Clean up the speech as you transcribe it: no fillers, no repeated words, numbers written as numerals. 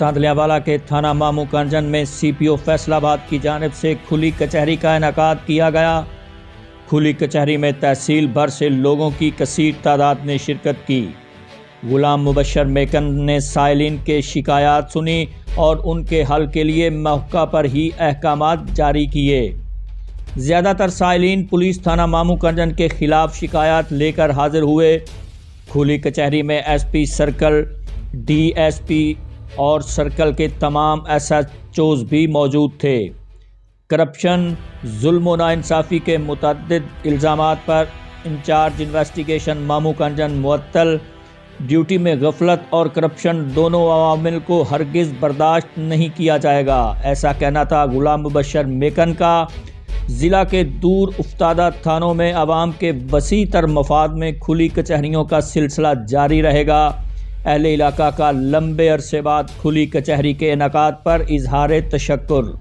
तांदलियावाला के थाना मामू कंजन में सीपीओ फैसलाबाद की जानिब से खुली कचहरी का इनेकाद किया गया। खुली कचहरी में तहसील भर से लोगों की कसीर तादाद ने शिरकत की। गुलाम मुबशर मेकन ने साइलिन के शिकायत सुनी और उनके हल के लिए मौका पर ही अहकामात जारी किए। ज़्यादातर साइलिन पुलिस थाना मामू कंजन के खिलाफ शिकायत लेकर हाजिर हुए। खुली कचहरी में एसपी सर्कल, डीएसपी और सर्कल के तमाम एसएचओज भी मौजूद थे। करप्शन, जुल्म व नाइंसाफ़ी के मुतअद्दिद इल्ज़ामात पर इंचार्ज इन्वेस्टिगेशन मामू कंजन मुअत्तल, ड्यूटी में गफलत और करप्शन दोनों अवामिल को हरगिज़ बर्दाश्त नहीं किया जाएगा, ऐसा कहना था गुलाम मुबशर मेकन का। ज़िला के दूर उफ्तादा थानों में आवाम के वसी तर मफाद में खुली कचहरियों का सिलसिला जारी रहेगा। अहले इलाका का लंबे अरसे बाद खुली कचहरी के इनेकाद पर इजहार तशक्कुर।